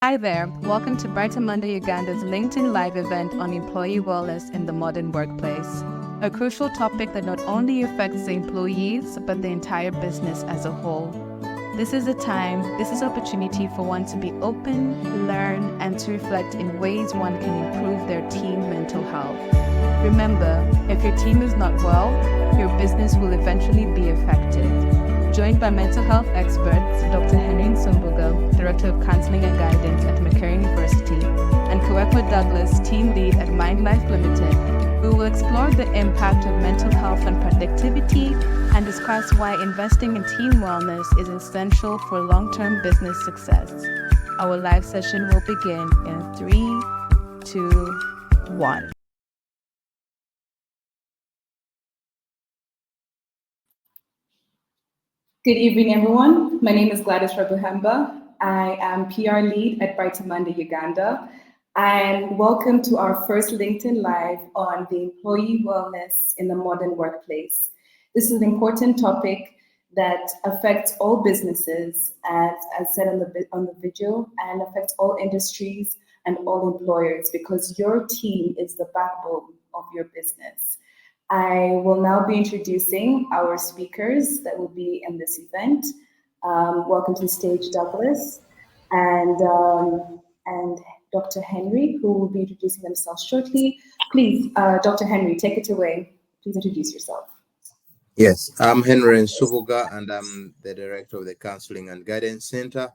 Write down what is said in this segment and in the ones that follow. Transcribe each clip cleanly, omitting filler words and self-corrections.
Hi there, welcome to Brighter Monday Uganda's LinkedIn Live event on employee wellness in the modern workplace. A crucial topic that not only affects the employees, but the entire business as a whole. This is opportunity for one to be open, learn, and to reflect in ways one can improve their team mental health. Remember, if your team is not well, your business will eventually be affected. Joined by mental health experts Dr. Henry Nsumbuga, Director of Counseling and Guidance at Makerere University, and Kawekwa Douglas, Team Lead at MindLife Limited, we will explore the impact of mental health on productivity and discuss why investing in team wellness is essential for long-term business success. Our live session will begin in 3, 2, 1. Good evening, everyone. My name is Gladys Rabuhamba. I am PR lead at Brighter Monday Uganda. And welcome to our first LinkedIn Live on the employee wellness in the modern workplace. This is an important topic that affects all businesses, as said on the video, and affects all industries and all employers, because your team is the backbone of your business. I will now be introducing our speakers that will be in this event. Welcome to the stage, Douglas, and Dr. Henry, who will be introducing themselves shortly. Please, Dr. Henry, take it away. Please introduce yourself. Yes, I'm Henry Nsumbuga, and I'm the Director of the Counseling and Guidance Center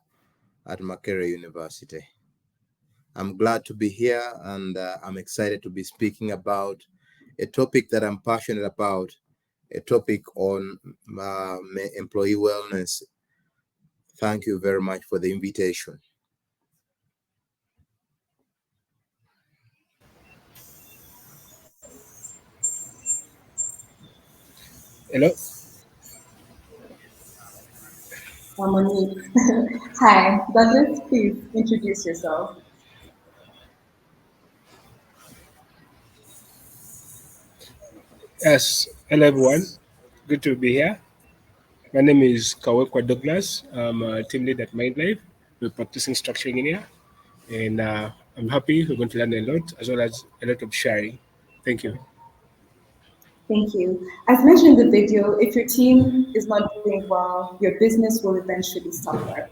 at Makerere University. I'm glad to be here, and I'm excited to be speaking about a topic that I'm passionate about, a topic on employee wellness. Thank you very much for the invitation. Hello. Hi, Douglas, please introduce yourself. Yes, hello everyone. Good to be here. My name is Kawekwa Douglas. I'm a team lead at MindLife. We're practicing structure engineer, and I'm happy we're going to learn a lot as well as a lot of sharing. Thank you. Thank you. As mentioned in the video, if your team is not doing well, your business will eventually suffer.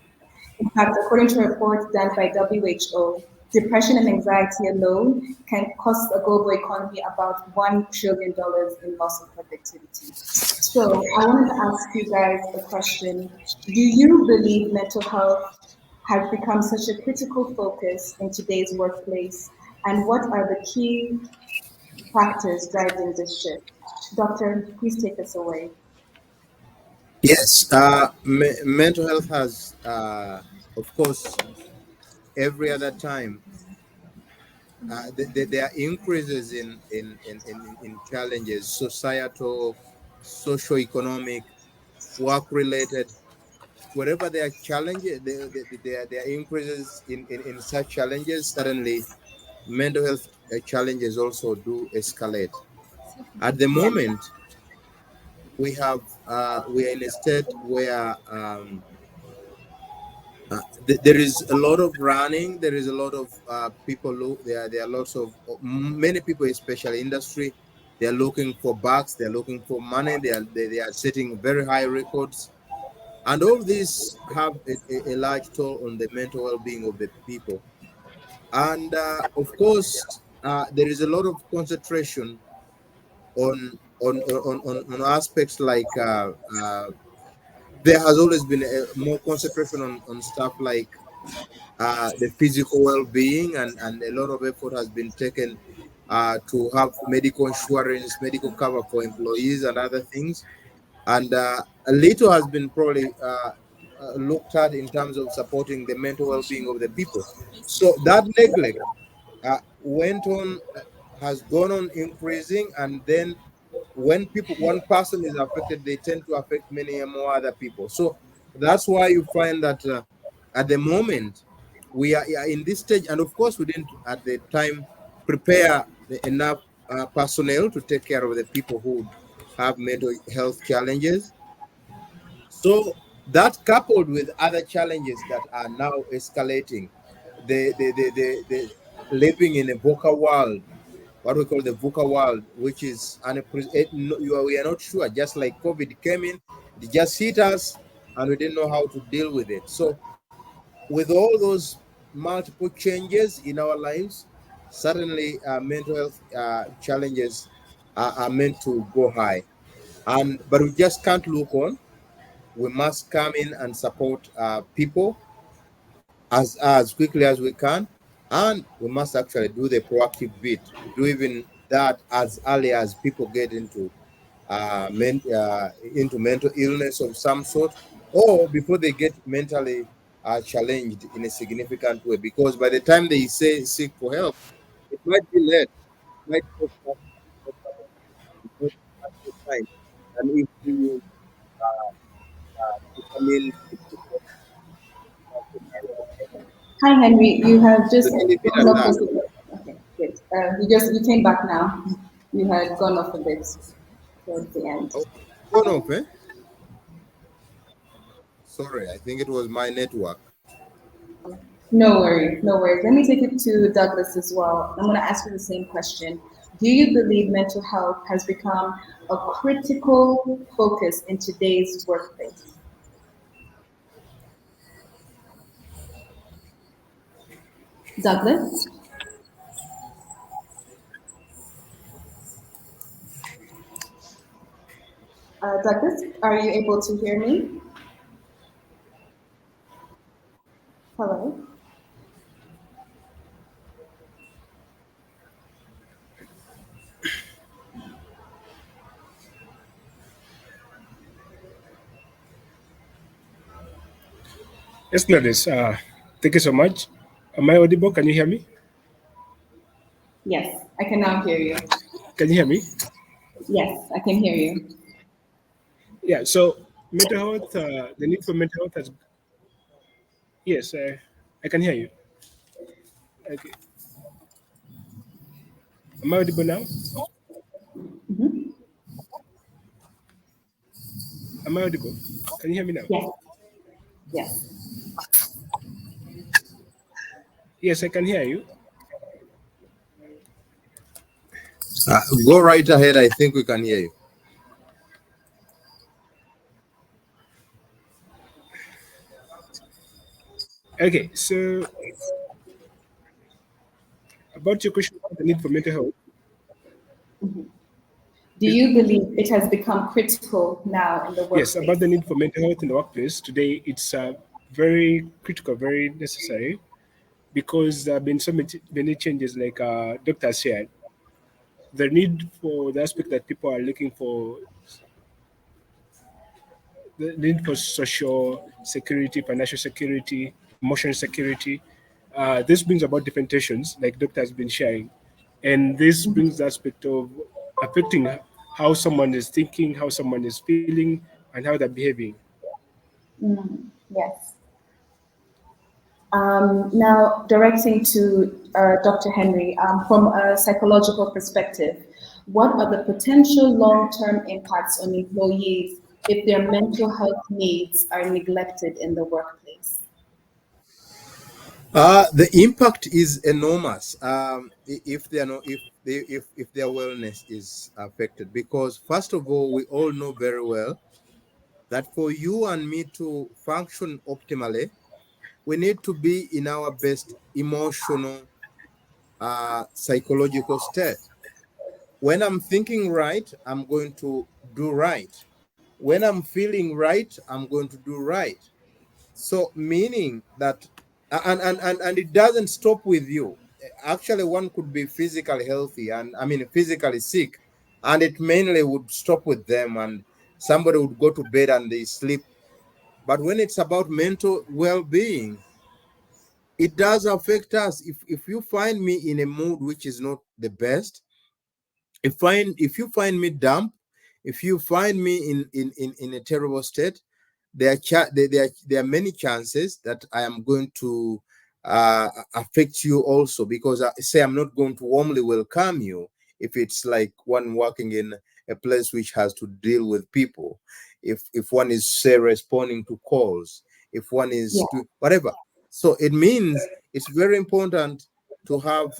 In fact, according to a report done by WHO, depression and anxiety alone can cost a global economy about $1 trillion in loss of productivity. So I wanted to ask you guys a question. Do you believe mental health has become such a critical focus in today's workplace? And what are the key factors driving this shift? Doctor, please take us away. Yes, mental health has, of course, every other time, there are increases in challenges, societal, socio-economic, work-related. Wherever there are challenges, there are increases in such challenges. Suddenly, mental health challenges also do escalate. At the moment, we are in a state where there is a lot of running. There is a lot of people. There are lots of many people, especially industry. They are looking for bucks. They are looking for money. They are setting very high records, and all these have a large toll on the mental well-being of the people. And of course, there is a lot of concentration on aspects like there has always been more concentration on stuff like the physical well-being, and a lot of effort has been taken to have medical insurance, medical cover for employees and other things. And a little has been probably looked at in terms of supporting the mental well-being of the people. So that neglect went on, has gone on increasing, and then when one person is affected, they tend to affect many more other people. So that's why you find that at the moment we are in this stage, and of course we didn't at the time prepare enough personnel to take care of the people who have mental health challenges. So that coupled with other challenges that are now escalating, the living in a VUCA world, what we call the VUCA world, which is we are not sure. Just like COVID came in, it just hit us, and we didn't know how to deal with it. So, with all those multiple changes in our lives, certainly mental health challenges are meant to go high, and but we just can't look on. We must come in and support people as quickly as we can, and we must actually do the proactive bit, do even that as early as people get into mental illness of some sort, or before they get mentally challenged in a significant way, because by the time they say seek for help, it might be late, it might cost us because at the time, and if we come in Hi, Henry. You have just let me leave it gone at off that. a bit. Okay, good. You came back now. You had gone off a bit towards the end. Oh, gone off, eh? Sorry, I think it was my network. No worries, no worries. Let me take it to Douglas as well. I'm going to ask you the same question. Do you believe mental health has become a critical focus in today's workplace? Douglas? Douglas, are you able to hear me? Hello? Yes, Gladys. Thank you so much. Am I audible? Can you hear me? Yes, I can now hear you. Can you hear me? Yes, I can hear you. Yeah. So mental health, the need for mental health has. Yes, I can hear you. Okay. Am I audible now? Mhm. Am I audible? Can you hear me now? Yes, yes. Yes, I can hear you. Go right ahead. I think we can hear you. Okay. So about your question about the need for mental health. Do Is, you believe it has become critical now in the yes, about the workplace? need for mental health in the workplace today, it's very critical, very necessary because there have been so many changes, like doctors shared. The need for the aspect that people are looking for, the need for social security, financial security, emotional security. This brings about different tensions, like doctor has been sharing, and this brings the aspect of affecting how someone is thinking, how someone is feeling, and how they're behaving. Yes. Now, directing to Dr. Henry, from a psychological perspective, what are the potential long-term impacts on employees if their mental health needs are neglected in the workplace? The impact is enormous. If they are not, if their wellness is affected, because first of all, we all know very well that for you and me to function optimally, we need to be in our best emotional, psychological state. When I'm thinking right, I'm going to do right. When I'm feeling right, I'm going to do right. So meaning that, and it doesn't stop with you. Actually, one could be physically healthy and I mean physically sick, and it mainly would stop with them, and somebody would go to bed and they sleep. But when it's about mental well-being, it does affect us. If you find me in a mood which is not the best, if you find me damp, if you find me in a terrible state, there are many chances that I am going to affect you also, because I say I'm not going to warmly welcome you if it's like one working in a place which has to deal with people. If one is say responding to calls, if one is Yeah. to whatever. So it means it's very important to have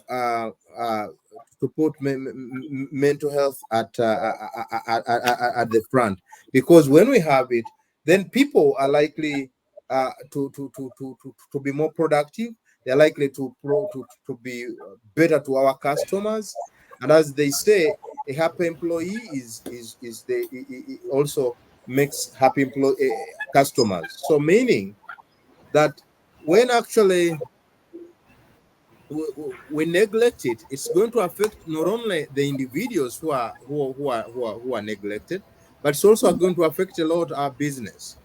to put mental health at the front, because when we have it, then people are likely to be more productive. They're likely to be better to our customers, and as they say, a happy employee is the also makes happy customers. So meaning that when actually we neglect it, it's going to affect not only the individuals who are neglected, but it's also going to affect a lot our business.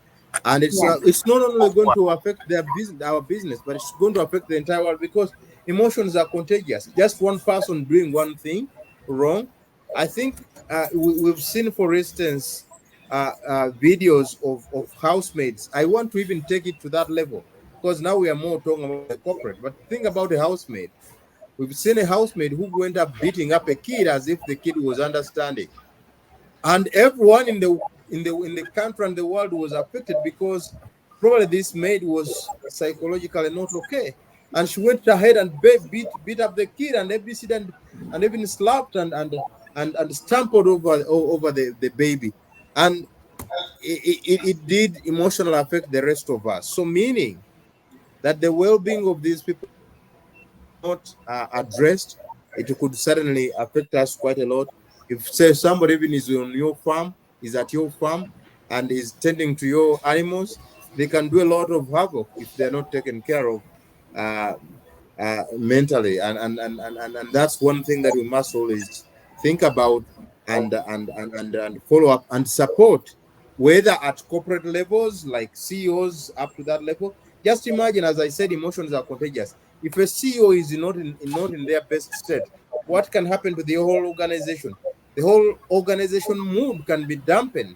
And Yeah. it's not only going to affect their business, our business, but it's going to affect the entire world, because emotions are contagious. Just one person doing one thing wrong, I think we've seen, for instance, videos of housemaids. I want to even take it to that level, because now we are more talking about the corporate. But think about a housemaid. We've seen a housemaid who went up beating up a kid as if the kid was understanding, and everyone in the country and the world was affected, because probably this maid was psychologically not okay, and she went ahead and beat up the kid and everything, and even slapped and stamped over the baby, and it did emotionally affect the rest of us. So meaning that the well-being of these people is not addressed, it could certainly affect us quite a lot. If, say, somebody even is on your farm, is at your farm, and is tending to your animals, they can do a lot of havoc if they're not taken care of uh, mentally, and that's one thing that we must always think about, and follow up and support, whether at corporate levels like CEOs up to that level. Just imagine, as I said, emotions are contagious. If a CEO is not in their best state, what can happen to the whole organization? The whole organization mood can be dampened,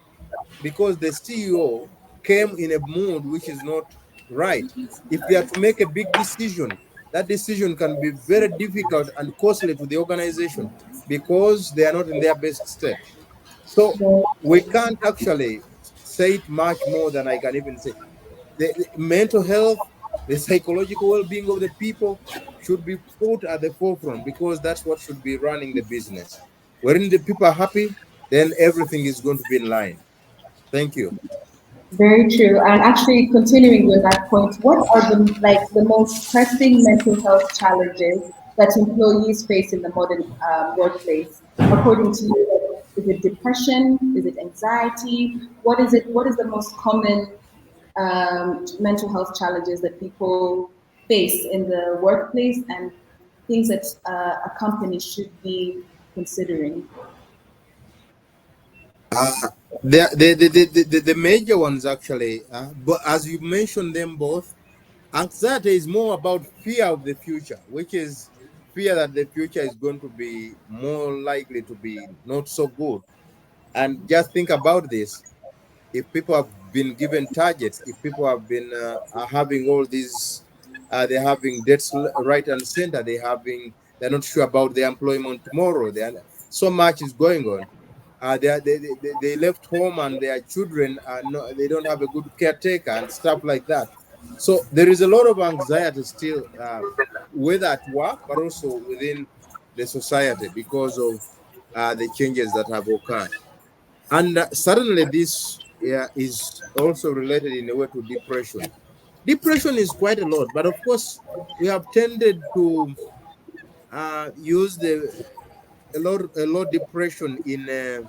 because the CEO came in a mood which is not right. If they are to make a big decision, that decision can be very difficult and costly to the organization, because they are not in their best state. So we can't actually say it much more than I can even say. The mental health, the psychological well-being of the people should be put at the forefront, because that's what should be running the business. Wherein the people are happy, then everything is going to be in line. Thank you. Very true. And actually, continuing with that point, what are the most pressing mental health challenges that employees face in the modern workplace? According to you, is it depression? Is it anxiety? What is it? What is the most common mental health challenges that people face in the workplace, and things that a company should be considering? Uh, the major ones actually, but as you mentioned them both, anxiety is more about fear of the future, which is fear that the future is going to be more likely to be not so good. And just think about this: if people have been given targets, if people have been are having all these, they're having debts right and center, they're not sure about their employment tomorrow. So much is going on. They left home and their children are not, they don't have a good caretaker and stuff like that. So there is a lot of anxiety still, whether at work but also within the society, because of the changes that have occurred. And suddenly, this is also related in a way to depression. Depression is quite a lot, but of course, we have tended to use the a lot depression in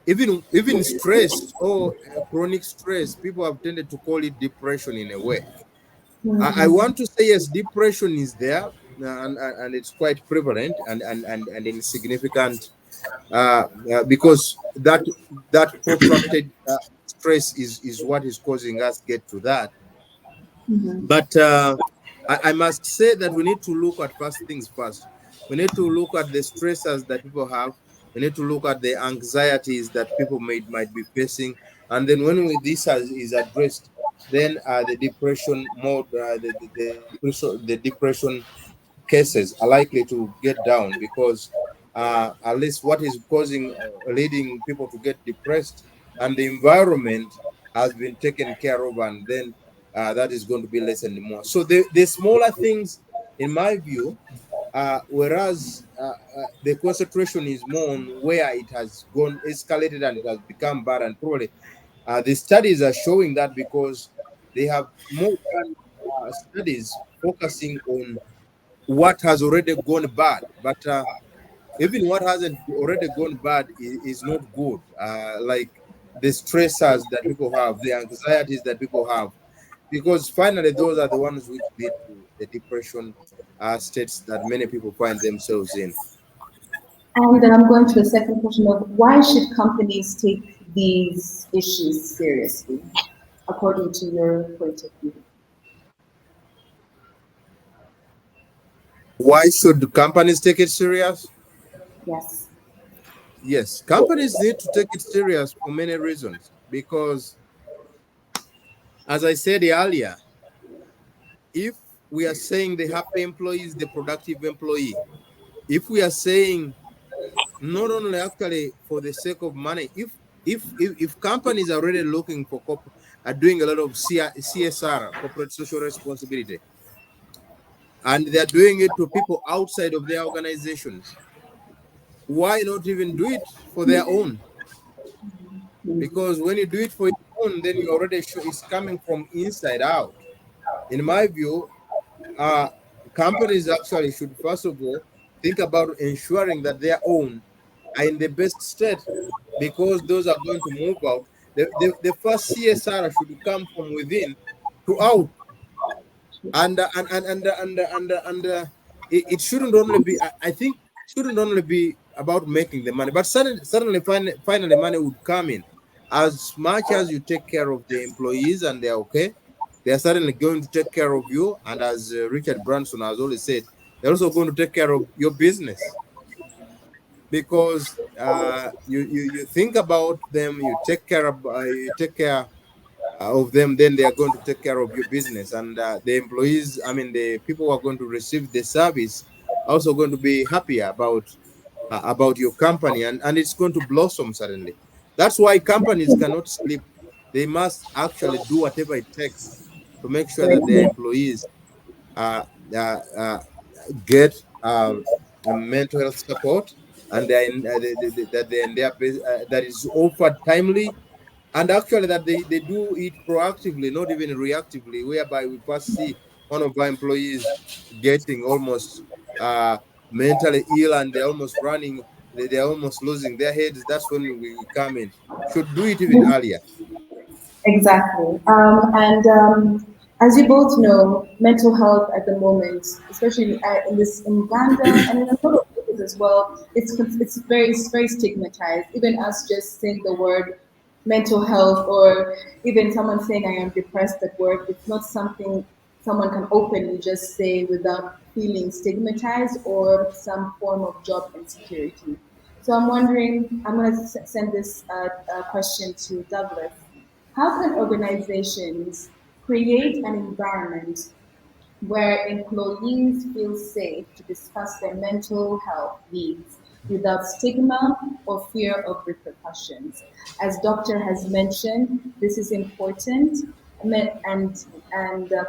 even stress or chronic stress. People have tended to call it depression in a way. I want to say yes, depression is there, and it's quite prevalent and insignificant, because that protracted stress is what is causing us get to that. But I must say that we need to look at first things first. We need to look at the stressors that people have. We need to look at the anxieties that people might be facing, and then when is addressed, then the depression mode, the depression cases are likely to get down, because at least what is causing leading people to get depressed, and the environment has been taken care of, and then that is going to be less and more. So the smaller things, in my view, whereas the concentration is more on where it has gone escalated and it has become bad, and probably the studies are showing that because they have more done studies focusing on what has already gone bad, but even what hasn't already gone bad is not good. Like the stressors that people have, the anxieties that people have, because finally those are the ones which lead to the depression states that many people find themselves in. And then I'm going to the second question of why should companies take these issues seriously, according to your point of view? Why should companies take it serious? Yes. Yes, companies need to take it serious for many reasons. Because, as I said earlier, if we are saying the happy employee is the productive employee, if we are saying not only actually for the sake of money, if companies are already looking for are doing a lot of CSR, corporate social responsibility, and they're doing it to people outside of their organizations, why not even do it for their own? Because when you do it for your own, then you already show it's coming from inside out. In my view, uh, companies actually should first of all think about ensuring that their own are in the best state, because those are going to move out. The first CSR should come from within to out, and it shouldn't only be. I think shouldn't only be about making the money, but suddenly finally money would come in. As much as you take care of the employees and they're okay, they are certainly going to take care of you. And as Richard Branson has always said, they're also going to take care of your business, because you think about them, you take care of them, then they are going to take care of your business. And the employees, I mean, the people who are going to receive the service, are also going to be happier about your company, and it's going to blossom suddenly. That's why companies cannot sleep. They must actually do whatever it takes to make sure that their employees uh, uh, uh, get mental health support, and that they're in their that is offered timely, and actually that they do it proactively, not even reactively, whereby we first see one of our employees getting almost mentally ill, and they're almost running, they're almost losing their heads. That's when we come in. Should do it even earlier. Exactly. And as you both know, mental health at the moment, especially in Uganda and in a lot of places as well, it's very stigmatized. Even us just saying the word mental health, or even someone saying I am depressed at work, it's not something someone can openly just say without feeling stigmatized or some form of job insecurity. So I'm wondering, I'm going to send this question to Douglas. How can organizations create an environment where employees feel safe to discuss their mental health needs without stigma or fear of repercussions? As Doctor has mentioned, this is important, and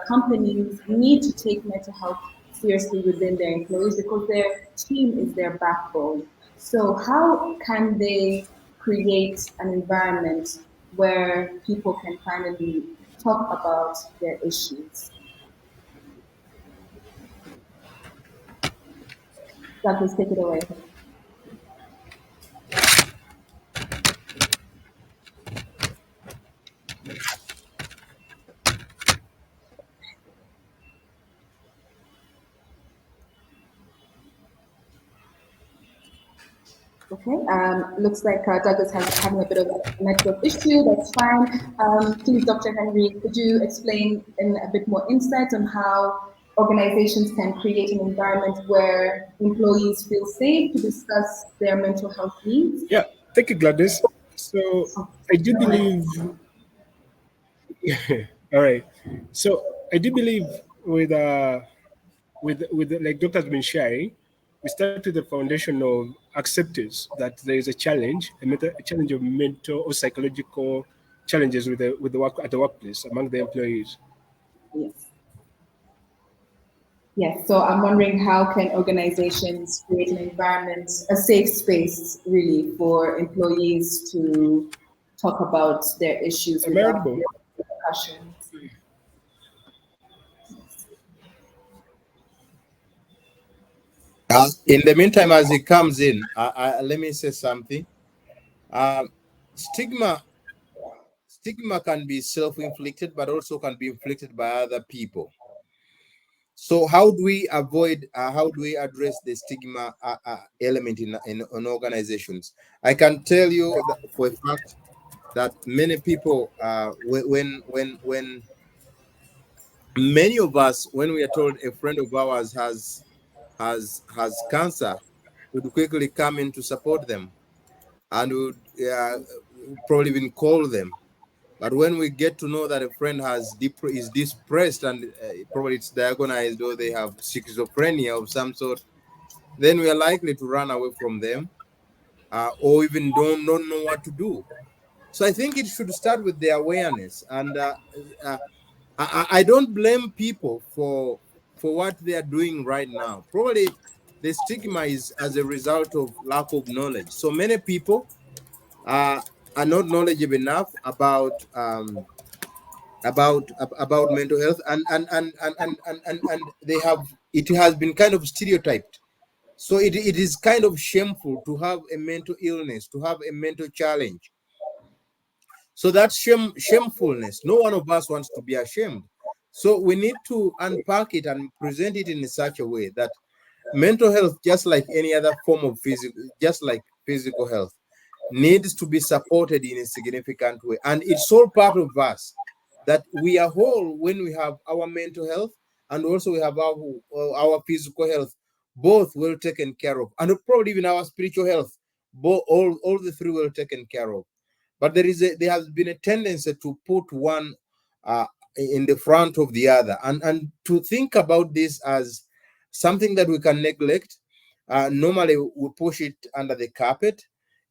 companies need to take mental health seriously within their employees because their team is their backbone. So, how can they create an environment where people can finally talk about their issues? Douglas, take it away. Okay, looks like Douglas has having a bit of a network issue. That's fine. Please, Dr. Henry, could you explain in a bit more insight on how organizations can create an environment where employees feel safe to discuss their mental health needs? Yeah, thank you, Gladys. So I do believe, all right. So I do believe with like Doctor's been sharing, we start with the foundation of acceptance that there is a challenge, a challenge of mental or psychological challenges with the work at the workplace among the employees. Yes. Yes, so I'm wondering how can organizations create an environment, a safe space really for employees to talk about their issues Am I without audible? fear of repercussions. In the meantime, as he comes in, let me say something. Um, stigma stigma can be self-inflicted, but also can be inflicted by other people. So how do we avoid? How do we address the stigma element in organizations? I can tell you that for a fact that many people, when many of us, when we are told a friend of ours has cancer, would quickly come in to support them and would probably even call them. But when we get to know that a friend is depressed and probably it's diagnosed or they have schizophrenia of some sort, then we are likely to run away from them or even don't know what to do. So I think it should start with the awareness. And uh, I don't blame people for what they are doing right now. Probably the stigma is as a result of lack of knowledge. So many people uh, are not knowledgeable enough about mental health, and they have, it has been kind of stereotyped. So it is kind of shameful to have a mental illness, to have a mental challenge. So that shamefulness, no one of us wants to be ashamed. So we need to unpack it and present it in such a way that mental health, just like any other form of physical, just like physical health, needs to be supported in a significant way. And it's all part of us, that we are whole when we have our mental health and also we have our physical health, both well taken care of, and probably even our spiritual health, both, all the three well taken care of. But there has been a tendency to put one in the front of the other, and to think about this as something that we can neglect. Normally we push it under the carpet.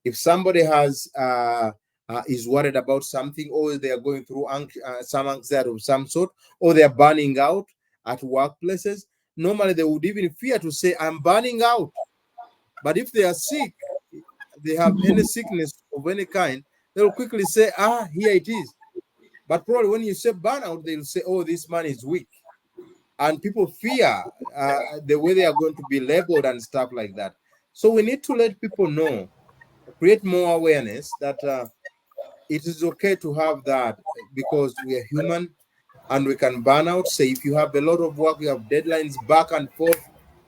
If somebody is worried about something, or they are going through some anxiety of some sort, or they are burning out at workplaces, normally they would even fear to say, I'm burning out. But if they are sick, they have any sickness of any kind, they'll quickly say, here it is. But probably when you say burnout, they'll say, oh, this man is weak. And people fear the way they are going to be labeled and stuff like that. So we need to let people know, create more awareness that it is okay to have that, because we are human and we can burn out. Say if you have a lot of work, you have deadlines back and forth,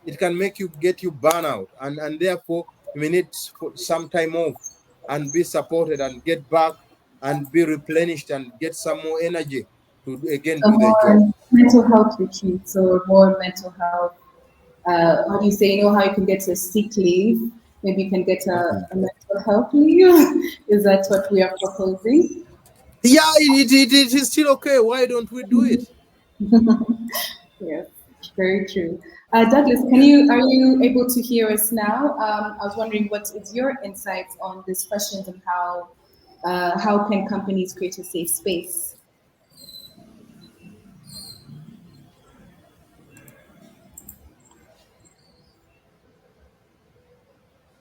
it can make you get you burn out, and therefore you may need some time off and be supported and get back and be replenished and get some more energy to again A do the job. more mental health retreat, so more mental health. How do you say, you know, how you can get a sick leave? Maybe you can get Mhm. a mental health leave. Is that what we are proposing? Yeah, it is still okay. Why don't we do it? Yes, very true. Douglas, Yeah. are you able to hear us now? I was wondering what is your insights on these questions and how can companies create a safe space?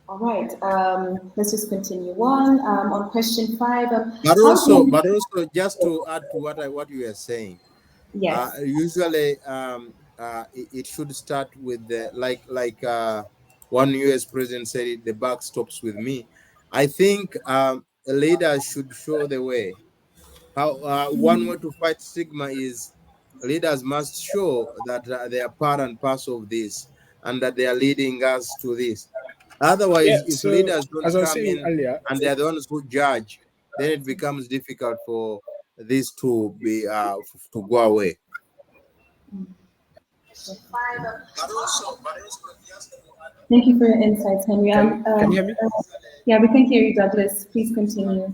All right, let's just continue on question five, But how also, can, just to add to what you are saying, yes. usually it should start with the one US president said it, the buck stops with me. I think leaders should show the way. How one way to fight stigma is leaders must show that they are part and parcel of this, and that they are leading us to this. Yeah. Otherwise, if So leaders don't as I was come saying in earlier, and they are the ones who judge, then it becomes difficult for this to be to go away. Thank you for your insights, Henry. can you hear me? Yeah, we can hear you, Douglas. Please continue. One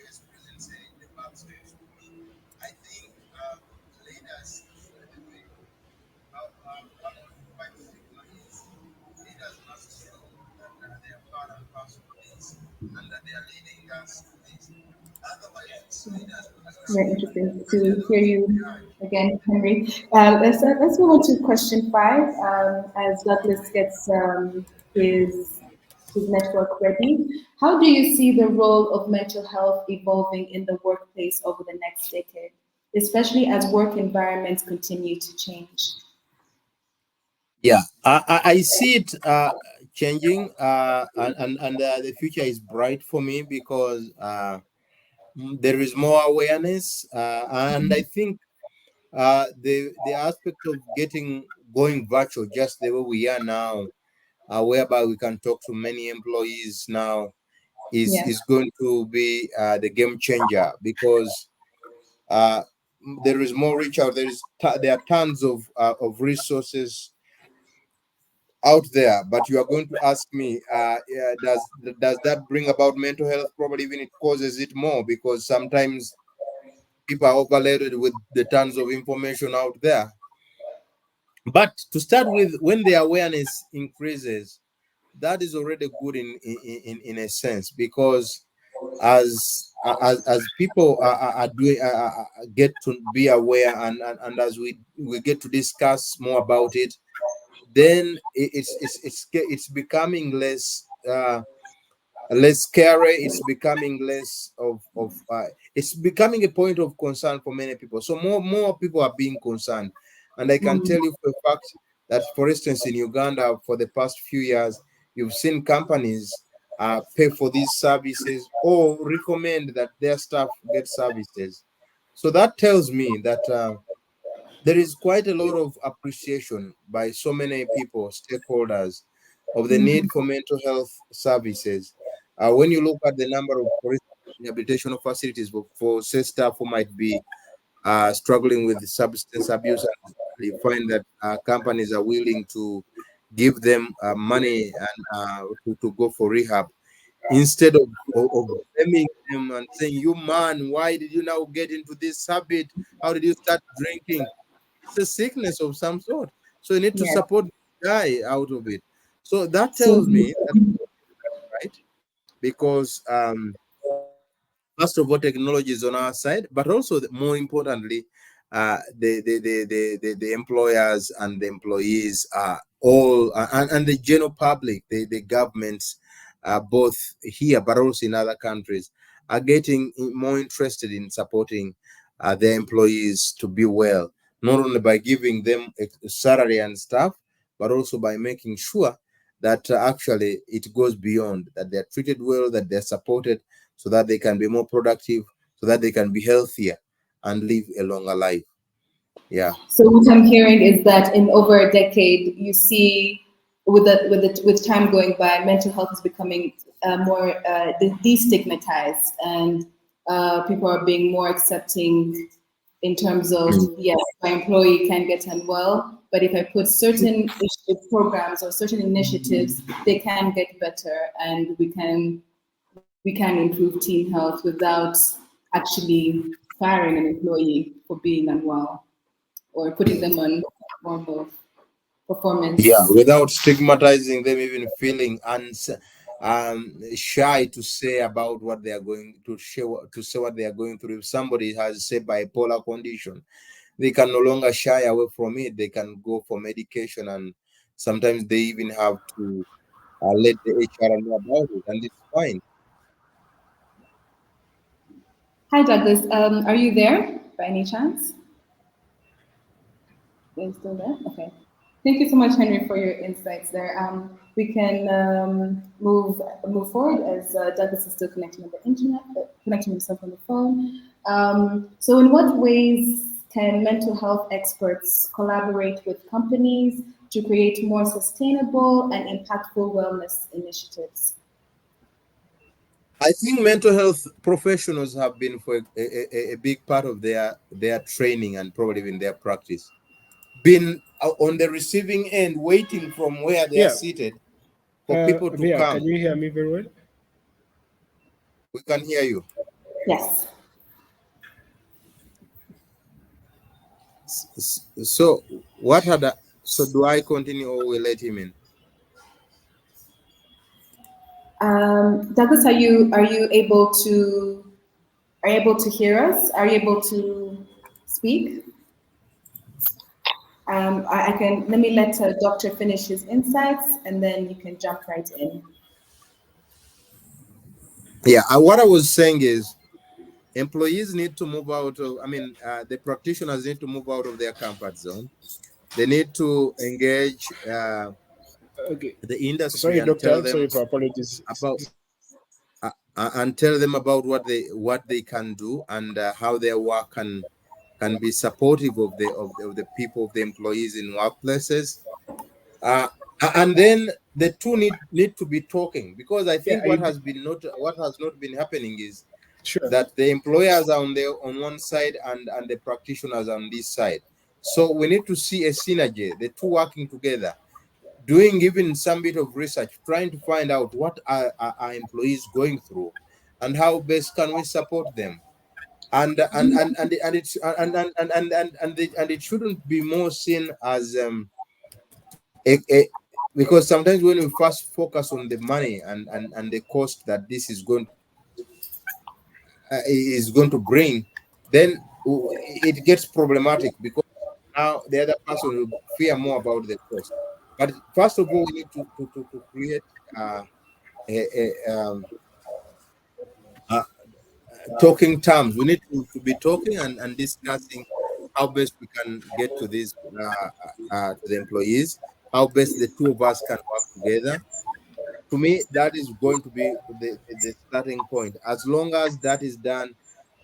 US president said the buck stops with me. I think leaders show the way. One way to fight stigma is leaders must show that they are part and parcel of this, and that they are leading us to this. Otherwise, if leaders don't Very interesting to hear you again, Henry. Let's move on to question 5 as Douglas gets his network ready. How do you see the role of mental health evolving in the workplace over the next decade, especially as work environments continue to change? Yeah, I see it changing, and the future is bright for me because there is more awareness, and I think the aspect of going virtual, just the way we are now, whereby we can talk to many employees now, is Yeah. is going to be the game changer because uh, there is more reach out. There are tons of resources out there, but you are going to ask me, yeah, does that bring about mental health? Probably even it causes it more because sometimes people are overloaded with the tons of information out there. But to start with, when the awareness increases, that is already good in a sense because as people are doing get to be aware and as we get to discuss more about it, then it's becoming less scary. It's becoming less of it's becoming a point of concern for many people. So more people are being concerned, and I can tell you for a fact that, for instance, in Uganda, for the past few years, you've seen companies pay for these services or recommend that their staff get services. So that tells me that there is quite a lot of appreciation by so many people, stakeholders, of the need for mental health services. When you look at the number of, for instance, rehabilitation facilities for say staff who might be struggling with substance abuse, and you find that companies are willing to give them money and to go for rehab instead of blaming them and saying, "You man, why did you now get into this habit? How did you start drinking?" It's a sickness of some sort. So you need to Yes. support the guy out of it. So that So tells me that, right, because first of all, technology is on our side, but also more importantly, the employers and the employees are all, and the general public, the governments, both here but also in other countries, are getting more interested in supporting their employees to be well, not only by giving them a salary and stuff, but also by making sure that actually it goes beyond, that they're treated well, that they're supported, so that they can be more productive, so that they can be healthier and live a longer life. Yeah. So what I'm hearing is that in over a decade, you see, with time going by, mental health is becoming more destigmatized, and people are being more accepting in terms of, Mm. yes, my employee can get unwell, but if I put certain programs or certain initiatives, they can get better, and we can improve team health without actually firing an employee for being unwell or putting them on form of Yeah, performance. without stigmatizing them, even feeling shy to say about what they are going to show, to say what they are going through. If somebody has, say, bipolar condition, they can no longer shy away from it. They can go for medication, and sometimes they even have to let the HR know about it, and it's fine. Hi, Douglas. Are you there by any chance? Are you still there? Okay. Thank you so much, Henry, for your insights there. We can move forward as Douglas is still connecting on the internet, connecting himself on the phone. So, in what ways can mental health experts collaborate with companies to create more sustainable and impactful wellness initiatives? I think mental health professionals have been for a big part of their training and probably even their practice. Been on the receiving end, waiting from where they are Yeah. seated for people to Via, can come. you hear me very well? We can hear you. Yes. So what had I, so do I continue or we let him in? Douglas, are you able to? Are you able to hear us? Are you able to speak? I can, let me let Doctor finish his insights and then you can jump right in. Yeah, what I was saying is employees need to move out of, the practitioners need to move out of their comfort zone. They need to engage Okay. the industry Sorry, and doctor. tell I'm sorry them for apologies. about and tell them about what they can do, and how their work can be supportive of the people, of the employees in workplaces. uh, and then the two need to be talking, because I Yeah, think what has not been happening is sure. that the employers are on one side, and the practitioners are on this side. So we need to see a synergy, the two working together, doing even some bit of research, trying to find out what are employees going through, and how best can we support them. And it's and it shouldn't be more seen as because sometimes when we first focus on the money and the cost that this is going to bring, then it gets problematic, because now the other person will fear more about the cost. But first of all, we need to create a, uh, talking terms. We need to be talking and discussing how best we can get to this to the employees, how best the two of us can work together. To me, that is going to be the starting point. As long as that is done,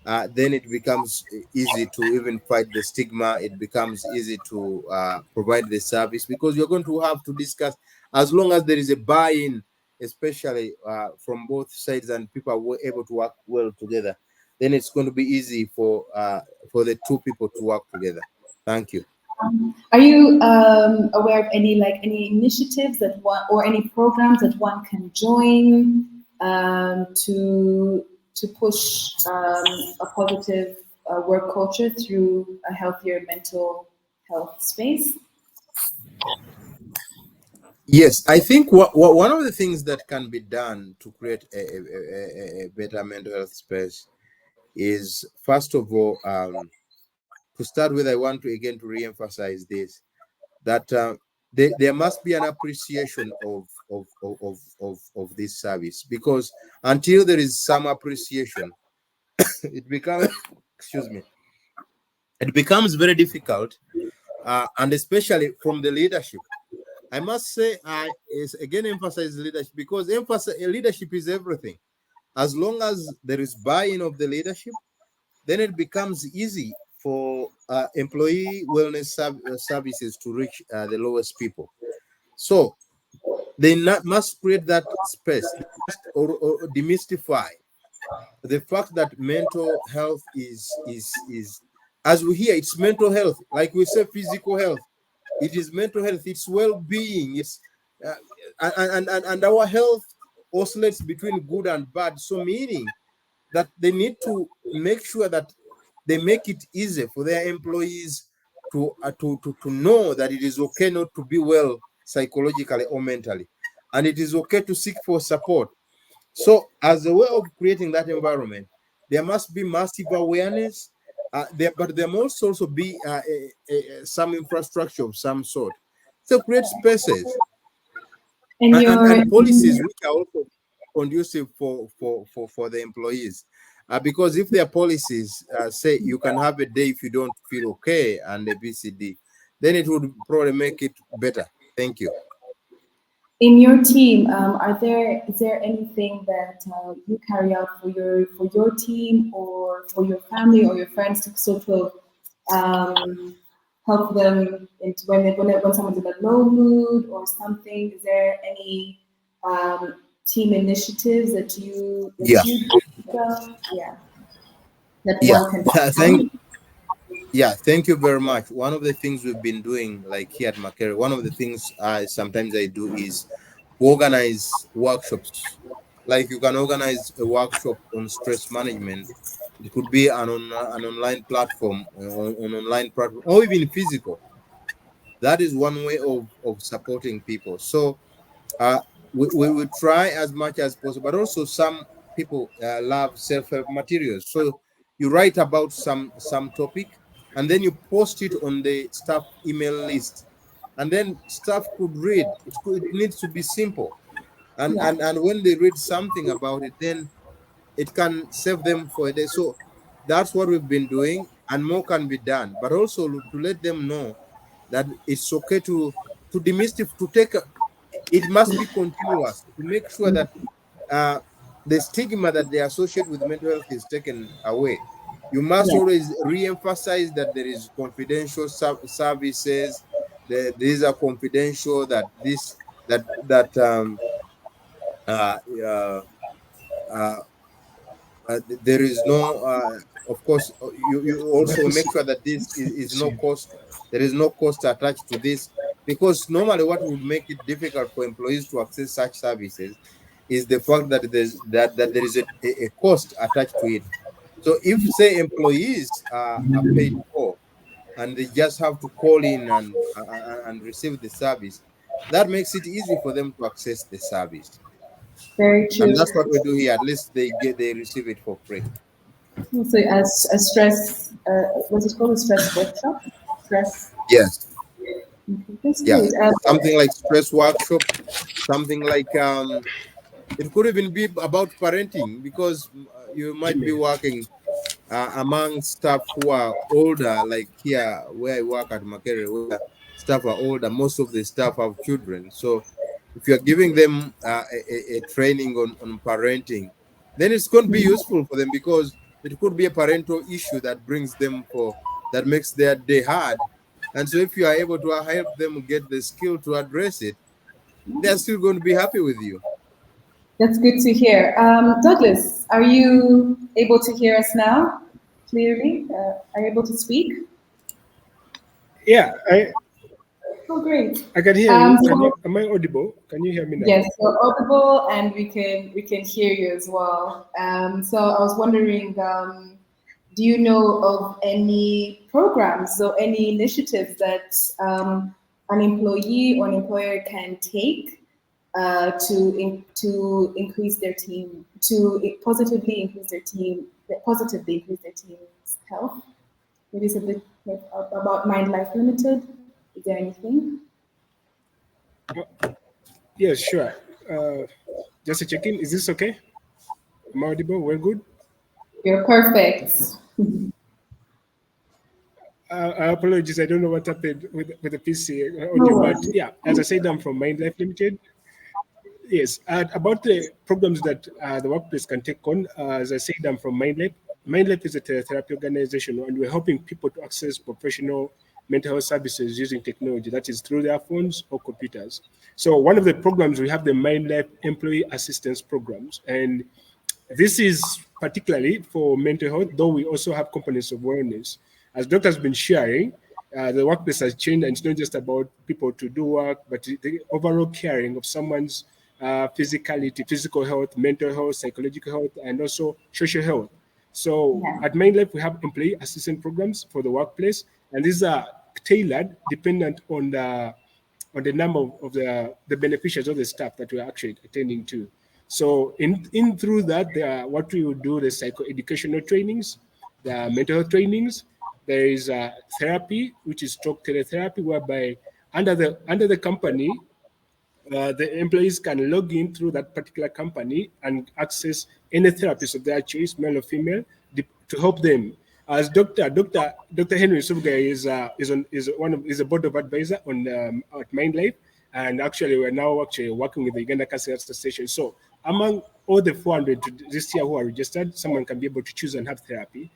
then it becomes easy to even fight the stigma. It becomes easy to provide the service, because you're going to have to discuss. As long as there is a buy-in, especially from both sides, and people are able to work well together, then it's going to be easy for the two people to work together. Thank you. Are you aware of any any initiatives that one or any programs that one can join to push a positive work culture through a healthier mental health space? Yes, I think one of the things that can be done to create a better mental health space is, first of all, to start with, I want to again to re-emphasize this, that there must be an appreciation of this service, because until there is some appreciation, it becomes excuse me, it becomes very difficult, and especially from the leadership. I must say, I is again emphasize leadership, because leadership is everything. As long as there is buy-in of the leadership, then it becomes easy for employee wellness services to reach the lowest people. So they must create that space. They must or demystify the fact that mental health is, as we hear, it's mental health. Like we say, physical health. It is mental health. It's well-being. It's uh, and our health oscillates between good and bad. So meaning that they need to make sure that they make it easy for their employees to know that it is okay not to be well psychologically or mentally, and it is okay to seek for support. So, as a way of creating that environment, there must be massive awareness, but there must also be some infrastructure of some sort. So, create spaces And your and policies which are also conducive for the employees. Because if their policies say you can have a day if you don't feel okay and a BCD, then it would probably make it better. Thank you. in your team, is there anything that you carry out for your team or for your family or your friends to sort of help them into when someone's in a low mood or something? Is there any team initiatives that Yeah, you yeah, that yeah. one can Thank join? Yeah, thank you very much. One of the things we've been doing, like here at Makere, one of the things sometimes I do is organize workshops. Like you can organize a workshop on stress management. It could be an online platform, on online platform, or even physical. That is one way of supporting people. So uh, we will try as much as possible, but also some people love self-help materials. So you write about some topic, and then you post it on the staff email list, and then staff could read it. It needs to be simple, and Yeah. and when they read something about it, then it can save them for a day. So that's what we've been doing, and more can be done, but also to let them know that it's okay to demystify, to take it must be continuous, to make sure that uh, the stigma that they associate with mental health is taken away. You must Yeah. always re-emphasize that there is confidential services. These are confidential. That this that uh, uh, uh, there is no. Of course, you also make sure that this is no cost. There is no cost attached to this, because normally what would make it difficult for employees to access such services is the fact that that there is a cost attached to it. So if say employees are paid for and they just have to call in and receive the service, that makes it easy for them to access the service. Very And true. that's what we do here. At least they receive it for free. So as a stress, what's it called? A stress workshop? Stress. Yes. Okay, that's Yeah. great. Something like stress workshop, something like it could even be about parenting, because you might be Jimmy. working among staff who are older, like here where I work at Makere, where staff are older. Most of the staff have children. So if you're giving them a training on parenting, then it's going to be useful for them, because it could be a parental issue that brings them for that makes their day hard. And so if you are able to help them get the skill to address it, they're still going to be happy with you. That's good to hear. Douglas, are you able to hear us now clearly? Are you able to speak? Yeah, Oh, great. I can hear you. Can you? So Am I audible? Can you hear me now? yes, you're audible, and we can hear you as well. So I was wondering, do you know of any programs or any initiatives that an employee or an employer can take to increase their team, positively increase their team, positively increase their team's health? Maybe it's a bit like about Mind Life Limited. Is there anything? Yes, sure. Uh, just a check-in. Is this okay? Am I audible? We're good. You're perfect. Apologies. I don't know what happened with the PC No audio, but worries. yeah, as I said, I'm from Mind Life Limited. Yes, about the programs that the workplace can take on, as I said, I'm from MindLab. MindLab is a therapy organization, and we're helping people to access professional mental health services using technology, that is through their phones or computers. So one of the programs, we have the MindLab Employee Assistance Programs, and this is particularly for mental health, though we also have components of wellness. As Doctor has been sharing, the workplace has changed, and it's not just about people to do work, but the overall caring of someone's physicality, physical health, mental health, psychological health, and also social health. So Yeah. at MindLife, we have employee assistance programs for the workplace, and these are tailored dependent on the number of the beneficiaries of the staff that we're actually attending to. So in through that, what we would do, the psycho-educational trainings, the mental health trainings. There is therapy, which is talk teletherapy, whereby under the company, the employees can log in through that particular company and access any therapist of their choice, male or female, to help them. As Dr. Henry Subga is a board of advisor on at MindLife, and actually we're now actually working with the Uganda Cancer Association. So among all the 400 this year who are registered, someone can be able to choose and have therapy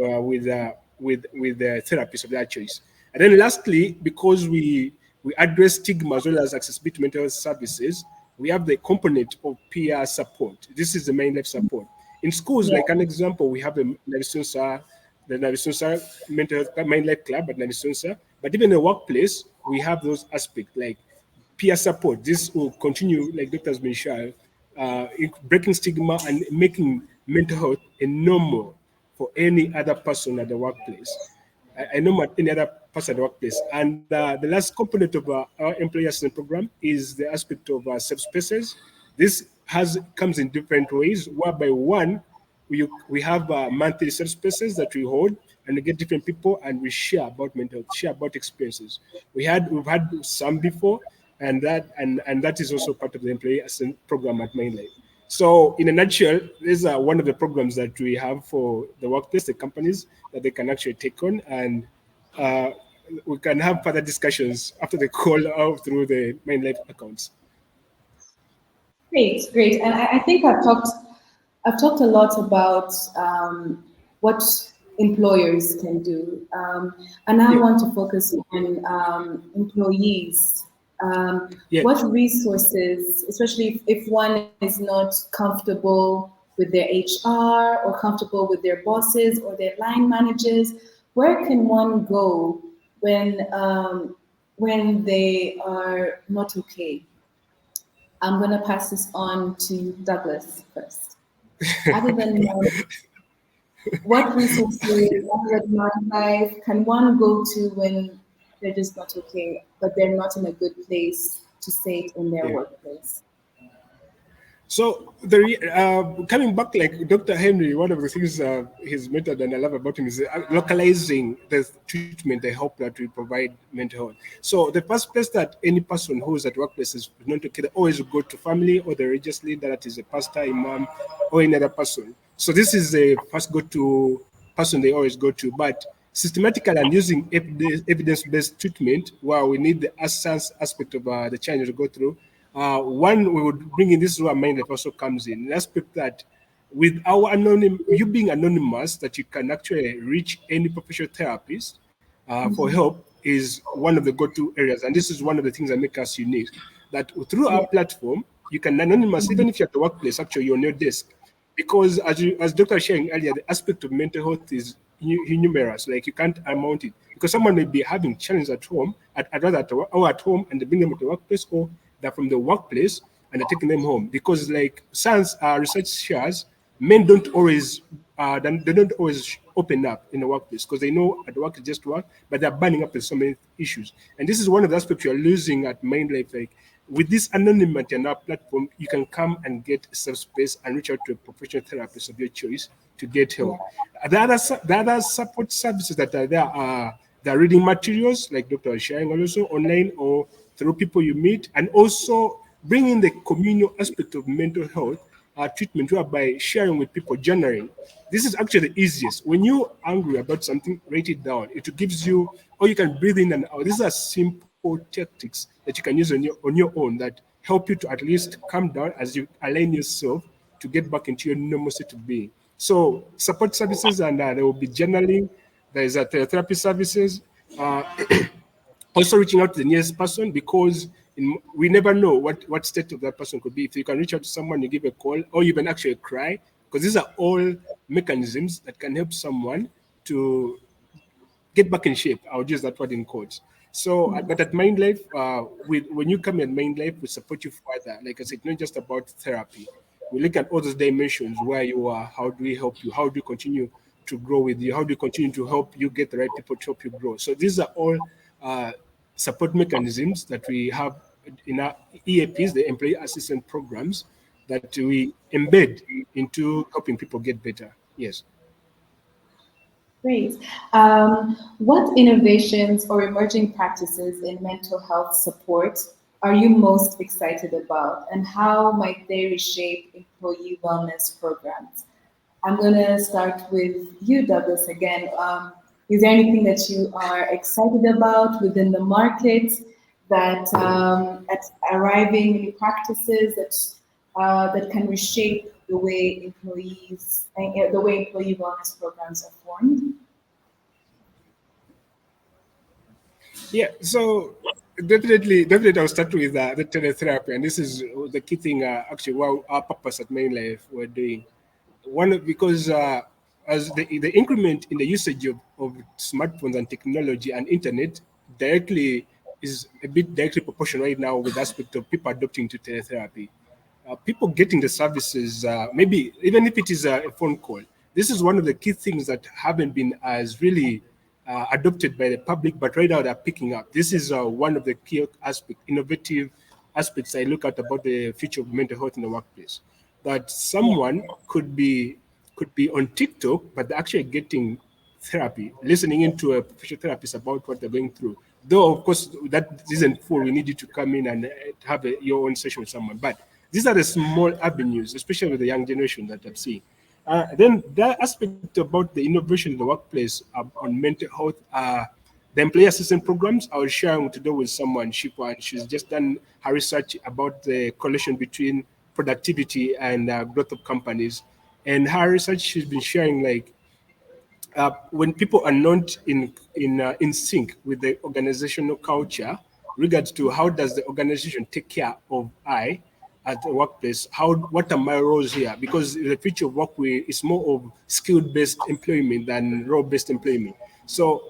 with the therapist of their choice. And then lastly, because we address stigma as well as accessibility to mental health services, we have the component of peer support. This is the main life support. In schools, Yeah. like an example, we have the Navisunsa Mental Health Mind Life Club at Navisunsa. But even in the workplace, we have those aspects like peer support. This will continue, like Dr. has been sharing, breaking stigma and making mental health a normal for any other person at the workplace. I know any other person at the workplace. And the last component of our employee assistance program is the aspect of safe spaces. This comes in different ways, whereby one, we have monthly research spaces that we hold, and we get different people and we share about mental health, share about experiences. We've had some before, and that is also part of the employee assistance program at Mainlife. So in a nutshell, these are one of the programs that we have for the workplace, the companies that they can actually take on, and uh, we can have further discussions after the call out through the Mainlife accounts. Great, great. And I think I've talked a lot about what employers can do, and I Yeah. want to focus on employees. Yeah. What resources, especially if one is not comfortable with their HR or comfortable with their bosses or their line managers, where can one go when they are not okay? I'm going to pass this on to Douglas first. Other than what resources, other than life, can one go to when they're just not okay, but they're not in a good place to say it in their Yeah. workplace? So coming back, like Dr. Henry, one of the things his method and I love about him is localizing the treatment, the help that we provide mental health. So the first place that any person who is at workplace is not okay, they always go to family or the religious leader, that is a pastor, imam, or any other person. So this is the first go-to person they always go to. But systematically and using evidence-based treatment, where we need the science aspect of the challenge to go through. One, we would bring in, this is where Mindlife also comes in, the aspect that with our you being anonymous, that you can actually reach any professional therapist for help is one of the go-to areas. And this is one of the things that make us unique, that through our Yeah, platform, you can anonymous, even if you're at the workplace, actually you're on your desk. Because as Dr. was sharing earlier, the aspect of mental health is numerous. Like you can't amount it, because someone may be having challenges at home, or at home, and they bring them to the workplace, or they're from the workplace and they're taking them home. Because like science research shares, men don't always they don't always open up in the workplace, because they know at work is just work, but they're burning up with so many issues. And this is one of the aspects you're losing at Mindlife. Like with this anonymity and our platform, you can come and get a safe space and reach out to a professional therapist of your choice to get yeah, help. The other support services that are there are the reading materials, like Dr. was sharing, also online or through people you meet, and also bringing the communal aspect of mental health treatment, whereby sharing with people, journaling. This is actually the easiest. When you're angry about something, write it down. It gives you, or you can breathe in and out. These are simple tactics that you can use on your own that help you to at least calm down as you align yourself to get back into your normal state of being. So support services, and there will be journaling. There is a therapy services. Uh, Also reaching out to the nearest person, because we never know what state of that person could be. If you can reach out to someone, you give a call, or you can actually cry, because these are all mechanisms that can help someone to get back in shape. I'll use that word in quotes. So, but at Mindlife, when you come at Mindlife, we support you further. Like I said, not just about therapy. We look at all those dimensions, where you are, how do we help you, how do we continue to grow with you, how do we continue to help you get the right people to help you grow. So these are all uh, support mechanisms that we have in our EAPs, the employee assistance programs, that we embed into helping people get better. Yes. great. What innovations or emerging practices in mental health support are you most excited about, and how might they reshape employee wellness programs? I'm going to start with you, Douglas, again. Is there anything that you are excited about within the market that at arriving new practices that can reshape the way the way employee wellness programs are formed? Yeah, so definitely, I'll start with the teletherapy, and this is the key thing. Actually, what our purpose at Main Life we're doing, because as the increment in the usage of smartphones and technology and internet directly is a bit directly proportional right now with the aspect of people adopting to teletherapy. People getting the services, maybe even if it is a phone call. This is one of the key things that haven't been as really adopted by the public, but right now they're picking up. This is one of the key innovative aspects I look at about the future of mental health in the workplace. That Yeah, someone could be on TikTok, but they're actually getting therapy, listening into a professional therapist about what they're going through. Though, of course, that isn't full. We need you to come in and have your own session with someone. But these are the small avenues, especially with the young generation that I'm seeing. Then that aspect about the innovation in the workplace on mental health, the employee assistance programs. I was sharing today with someone, she's just done her research about the correlation between productivity and growth of companies. And her research, she's been sharing like when people are not in sync with the organizational culture, regards to how does the organization take care of I at the workplace, how what are my roles here? Because the future of work is more of skill-based employment than role-based employment. So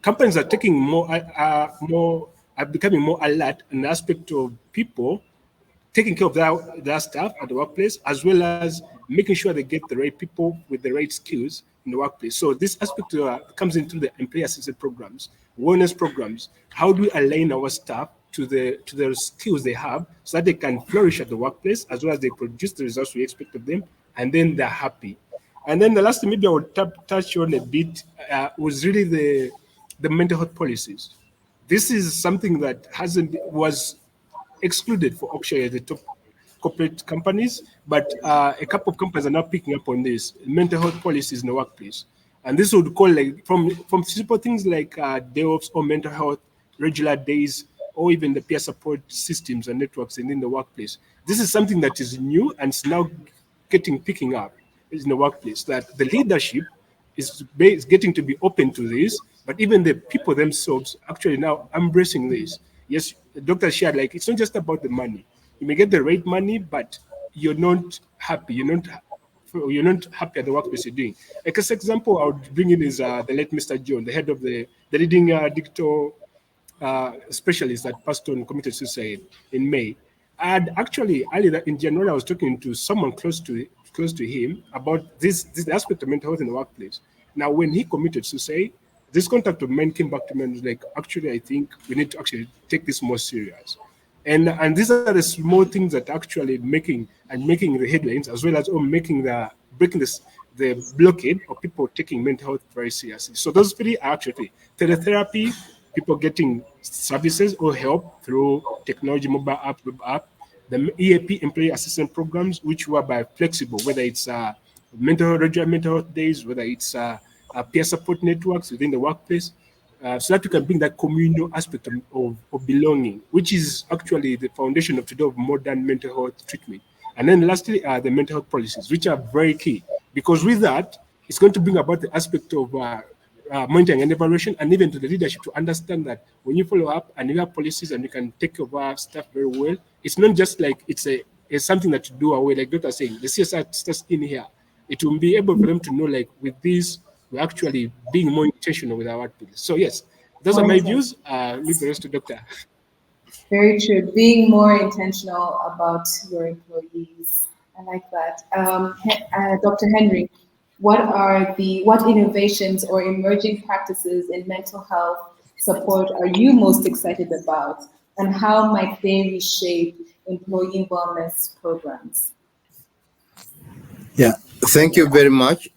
companies are taking more are becoming more alert in the aspect of people taking care of their staff at the workplace, as well as making sure they get the right people with the right skills in the workplace. So this aspect comes into the employee assistance programs, wellness programs. How do we align our staff to the skills they have so that they can flourish at the workplace as well as they produce the results we expect of them, and then they're happy. And then the last thing maybe I would touch on a bit was really the mental health policies. This is something that hasn't was excluded for auction at the top corporate companies, but a couple of companies are now picking up on this mental health policies in the workplace. And this would call like from simple things like day offs or mental health, regular days, or even the peer support systems and networks in the workplace. This is something that is new and is now picking up in the workplace. That the leadership is getting to be open to this, but even the people themselves actually now embracing this. Yes, the doctor shared like it's not just about the money. You may get the right money, but you're not happy. You're not happy at the workplace you're doing. Like as example, I would bring in is the late Mr. John, the head of the leading digital specialist that passed on committed suicide in May. And actually, earlier in January, I was talking to someone close to him about this aspect of mental health in the workplace. Now, when he committed suicide, this contact of mine came back to me and was like, actually, I think we need to actually take this more serious. And these are the small things that actually making the headlines as well as making the breaking the blockade of people taking mental health very seriously. So those three are actually teletherapy, people getting services or help through technology, mobile app, web app, the EAP employee assistance programs, which were by flexible, whether it's regular mental health days, whether it's peer support networks within the workplace, so that you can bring that communal aspect of belonging, which is actually the foundation of today of modern mental health treatment. And then lastly, the mental health policies, which are very key, because with that, it's going to bring about the aspect of monitoring and evaluation, and even to the leadership to understand that when you follow up and you have policies and you can take care of our staff very well, it's not just like it's something that you do away, like Doctor saying, the CSR starts in here. It will be able for them to know, like, with this, we're actually being more intentional with our activities. So yes, those are More my intentional. views. Leave the rest to Doctor. Very true. Being more intentional about your employees. I like that. Dr. Henry, what innovations or emerging practices in mental health support are you most excited about, and how might they reshape employee wellness programs? Yeah, thank you very much.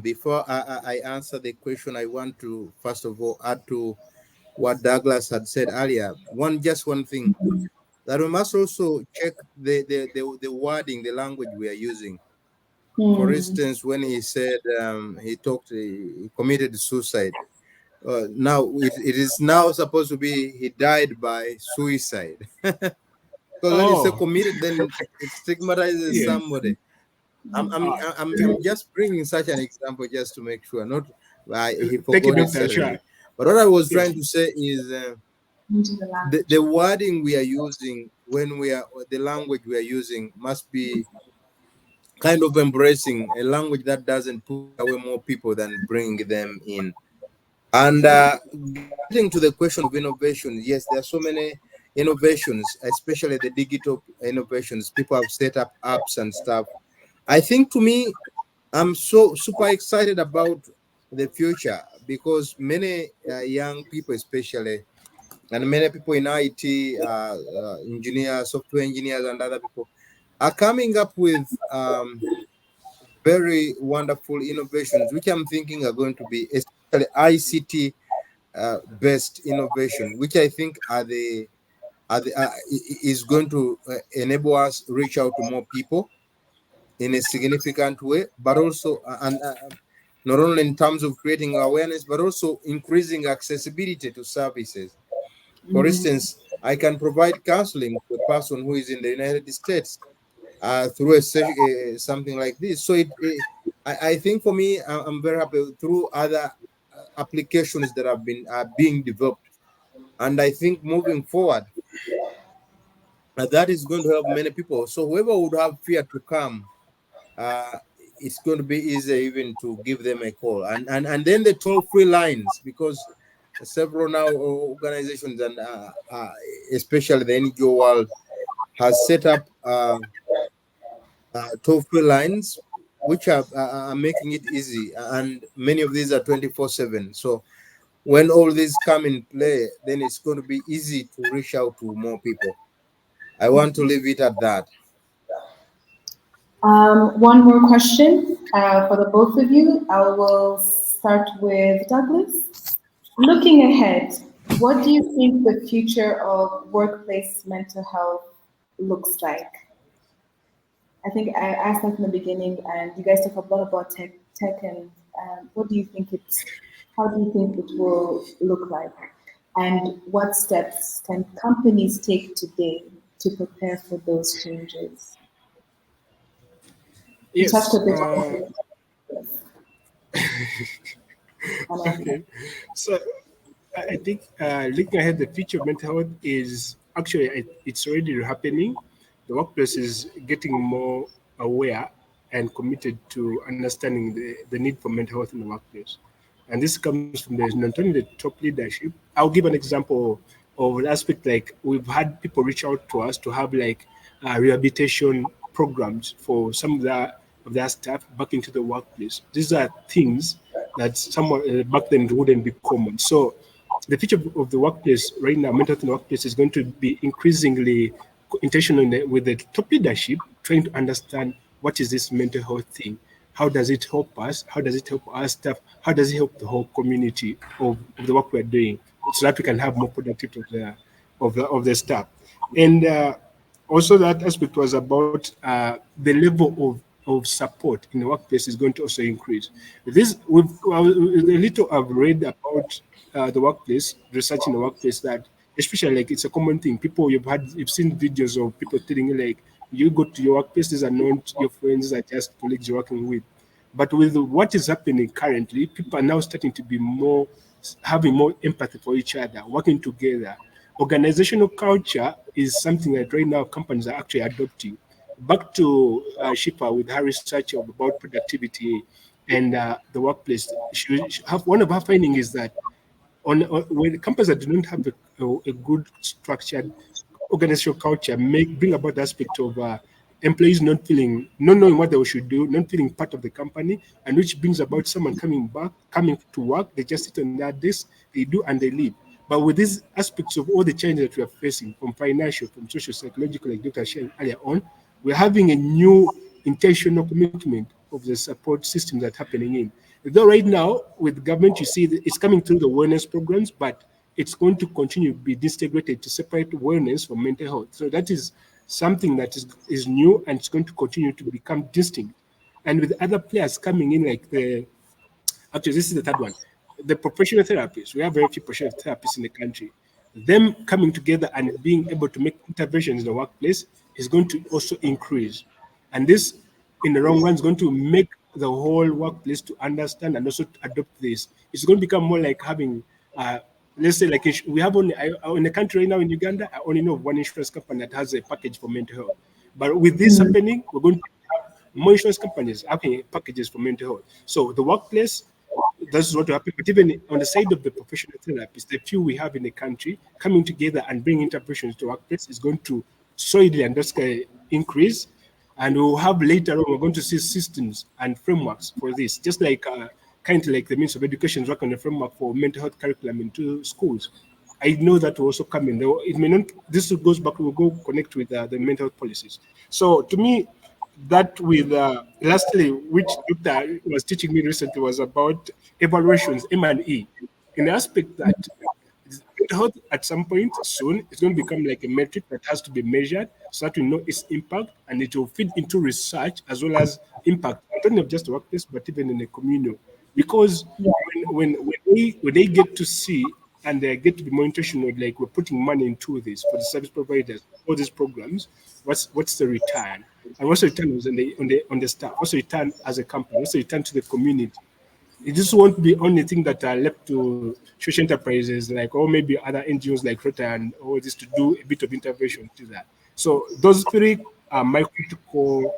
Before I answer the question, I want to first of all add to what Douglas had said earlier. One thing that we must also check the wording, the language we are using. For Hmm. instance, when he said he committed suicide. Now it is now supposed to be he died by suicide. Because when you say Oh, committed, then it stigmatizes yeah. somebody. I'm I'm Ah, I'm just bringing such an example just to make sure, not he thank you, forgot it Doctor. suddenly. Sure. But what I was Yes. trying to say is Into the language. the wording we are using when we are the language we are using must be kind of embracing a language that doesn't push away more people than bring them in. And getting to the question of innovation, yes, there are so many innovations, especially the digital innovations. People have set up apps and stuff. I think to me, I'm so super excited about the future because many young people, especially, and many people in IT, engineers, software engineers, and other people are coming up with very wonderful innovations, which I'm thinking are going to be especially ICT based innovation, which I think is going to enable us reach out to more people in a significant way, but also not only in terms of creating awareness, but also increasing accessibility to services. For instance, I can provide counseling to a person who is in the United States through something like this. So I think for me, I'm very happy through other applications that have been being developed, and I think moving forward, that is going to help many people. So whoever would have fear to come, uh, it's going to be easier even to give them a call, and then the toll-free lines, because several now organizations and especially the NGO world has set up toll-free lines which are making it easy, and many of these are 24/7. So when all these come in play, then it's going to be easy to reach out to more people. I want to leave it at that. One more question for the both of you. I will start with Douglas. Looking ahead, what do you think the future of workplace mental health looks like? I think I asked that in the beginning, and you guys talk a lot about tech, and what do you think how do you think it will look like? And what steps can companies take today to prepare for those changes? You touched a Yes. bit on it. Yes. Okay. So I think looking ahead, the future of mental health is actually it's already happening. The workplace is getting more aware and committed to understanding the need for mental health in the workplace. And this comes from not only the top leadership. I'll give an example of an aspect like we've had people reach out to us to have like rehabilitation programs for some of their staff back into the workplace. These are things that someone back then wouldn't be common. So the future of the workplace right now, mental health in the workplace, is going to be increasingly intentional with the top leadership, trying to understand what is this mental health thing, how does it help us, how does it help our staff, how does it help the whole community of the work we're doing, so that we can have more productivity of the staff. And also that aspect was about the level of support in the workplace is going to also increase. This a little I've read about the workplace, research in the workplace, that especially like it's a common thing. People you've seen videos of people telling you like you go to your workplace, these are not your friends, these are just colleagues you're working with. But with what is happening currently, people are now starting to be more having more empathy for each other, working together. Organizational culture is something that right now companies are actually adopting. Back to Shipa with her research about productivity and the workplace. One of her findings is that when companies that do not have a good structured organizational culture bring about the aspect of employees not knowing what they should do, not feeling part of the company, and which brings about someone coming to work, they just sit on their desk, they do and they leave. But with these aspects of all the changes that we are facing, from financial, from social, psychological, like Dr. shared earlier on, we're having a new intentional commitment of the support system that's happening in. Though right now, with government, you see that it's coming through the wellness programs, but it's going to continue to be disintegrated to separate wellness from mental health. So that is something that is new, and it's going to continue to become distinct. And with other players coming in, like actually, this is the third one. The professional therapists, we have very few professional therapists in the country. Them coming together and being able to make interventions in the workplace is going to also increase. And this, in the long run, is going to make the whole workplace to understand and also to adopt this. It's going to become more like having, let's say, like we have only in the country right now in Uganda, I only know of one insurance company that has a package for mental health. But with this happening, we're going to have more insurance companies having packages for mental health. So the workplace, that's what will happen. But even on the side of the professional therapists, the few we have in the country coming together and bringing interventions to workplace is going to solidly and just increase. And we'll have later on, we're going to see systems and frameworks for this, just like kind of like the Ministry of Education work on a framework for mental health curriculum into schools. I know that will also come in. Though it may not. This goes back. We'll go connect with the mental health policies. So to me, that with lastly, which doctor was teaching me recently was about evaluations, M&E, in the aspect that mental health at some point soon it's going to become like a metric that has to be measured so that we know its impact, and it will feed into research as well as impact, not only of just the workplace but even in the communal. Because Yeah. when they get to see and they get to be more intentional, like we're putting money into this for the service providers, all these programs, what's the return? And what's the return on the staff? What's the return as a company? What's the return to the community? It just won't be only thing that are left to social enterprises like, or maybe other NGOs like Rota and all this to do a bit of intervention to that. So those three are my critical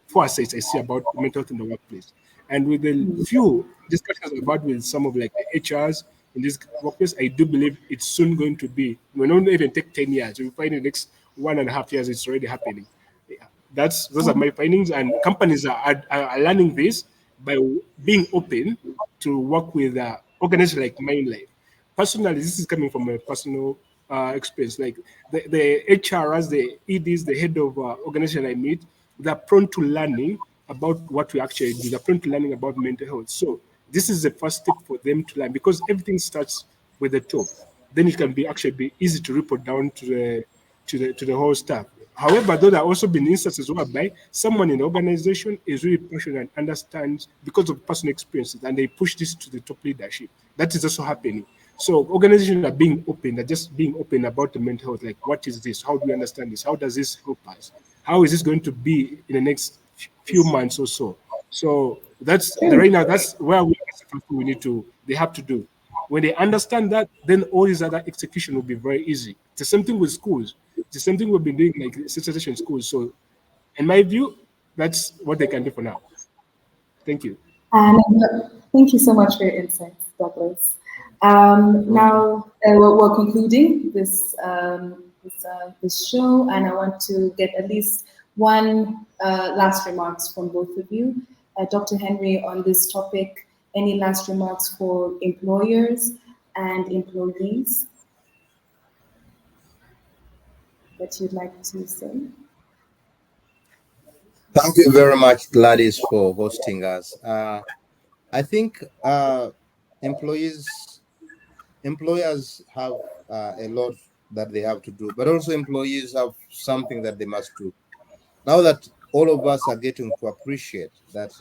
foresights I see about mental health in the workplace. And with the few discussions I've had with some of like the HRs in this workplace, I do believe it's soon going to be. We don't even take 10 years. We find in the next 1.5 years it's already happening. Yeah, those are my findings, and companies are learning this by being open to work with organizations like MindLife. Personally, this is coming from a personal experience. Like the HRs, the EDs, the head of organization I meet, they're prone to learning about what we actually do. They're prone to learning about mental health. So this is the first step for them to learn, because everything starts with the top. Then it can be actually be easy to report down to the whole staff. However, though there have also been instances whereby someone in the organization is really passionate and understands because of personal experiences, and they push this to the top leadership. That is also happening. So organizations are being open, they're just being open about the mental health. Like, what is this? How do we understand this? How does this help us? How is this going to be in the next few months or so? So that's the right now. That's where we need to. They have to do. When they understand that, then all these other execution will be very easy. It's the same thing with schools. It's the same thing we've been doing like sensitization in schools. So, in my view, that's what they can do for now. Thank you. And thank you so much for your insights, Douglas. Okay. Now we're concluding this show, and I want to get at least one last remarks from both of you. Dr. Henry, on this topic, any last remarks for employers and employees that you'd like to say? Thank you very much, Gladys, for hosting us. I think employees, employers have a lot that they have to do, but also employees have something that they must do. Now that all of us are getting to appreciate that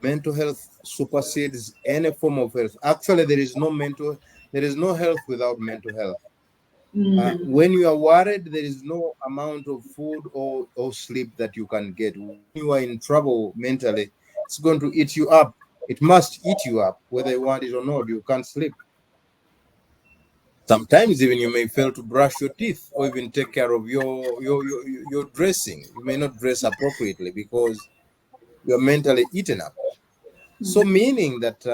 mental health supersedes any form of health. Actually, there is no health without mental health. When you are worried, there is no amount of food or sleep that you can get. When you are in trouble mentally, it's going to eat you up. It must eat you up, whether you want it or not. You can't sleep. Sometimes even you may fail to brush your teeth or even take care of your dressing. You may not dress appropriately because you're mentally eaten up. So meaning that,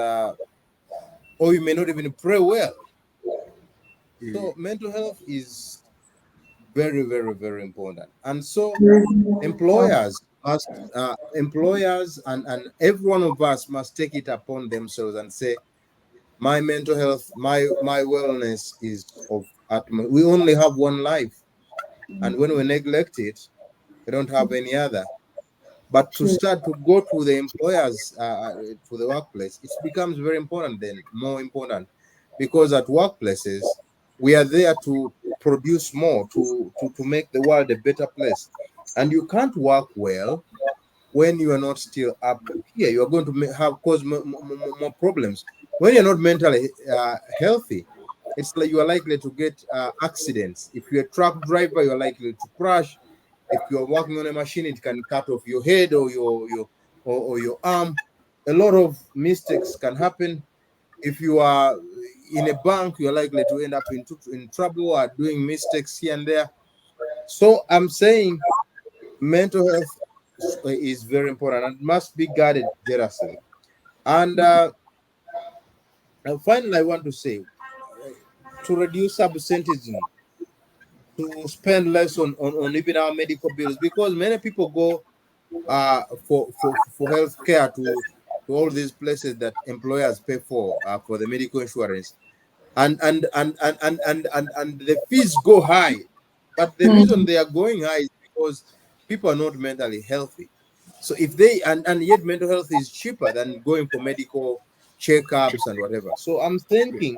or you may not even pray well. So mental health is very, very, very important. And so employers and every one of us must take it upon themselves and say, my mental health, my wellness is of utmost. We only have one life, and when we neglect it, we don't have any other. But to True. start to go to the employers, to the workplace, it becomes very important, then more important, because at workplaces we are there to produce more, to make the world a better place. And you can't work well when you are not still up here. You are going to have cause more problems when you're not mentally healthy. It's like you are likely to get accidents. If you're a truck driver, you're likely to crash. If you're working on a machine, it can cut off your head or or your arm. A lot of mistakes can happen. If you are in a bank, you're likely to end up in trouble or doing mistakes here and there. So I'm saying mental health is very important and must be guarded jealously. And finally, I want to say to reduce absenteeism, to spend less on even our medical bills, because many people go for health care to all these places that employers pay for the medical insurance, and the fees go high. But the reason they are going high is because people are not mentally healthy. So if they and yet mental health is cheaper than going for medical checkups and whatever. So I'm thinking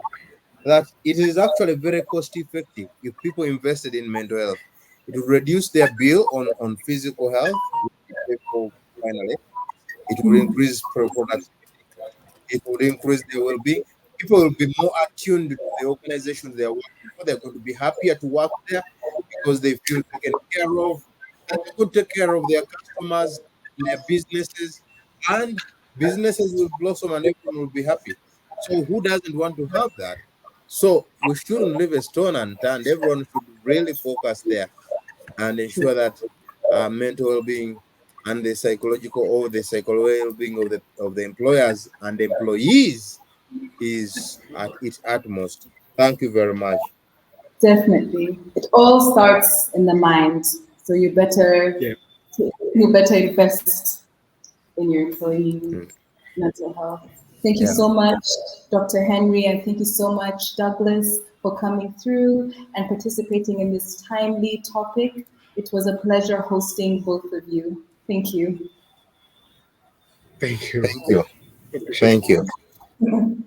that it is actually very cost effective if people invested in mental health. It will reduce their bill on physical health, which they pay for finally. It will increase productivity. It will increase their well-being. People will be more attuned to the organization they are working for. They're going to be happier to work there because they feel taken care of. And they could take care of their customers, their businesses, and businesses will blossom and everyone will be happy. So who doesn't want to have that? So we shouldn't leave a stone unturned. Everyone should really focus there and ensure that mental well-being and the psychological or the psychological well-being of the employers and employees is at its utmost. Thank you very much. Definitely. It all starts in the mind. So Yeah. you better invest in your employee Mm. mental health. Thank you Yeah. so much, Dr. Henry, and thank you so much, Douglas, for coming through and participating in this timely topic. It was a pleasure hosting both of you. Thank you. Thank you. Thank you. Appreciate it. Thank you.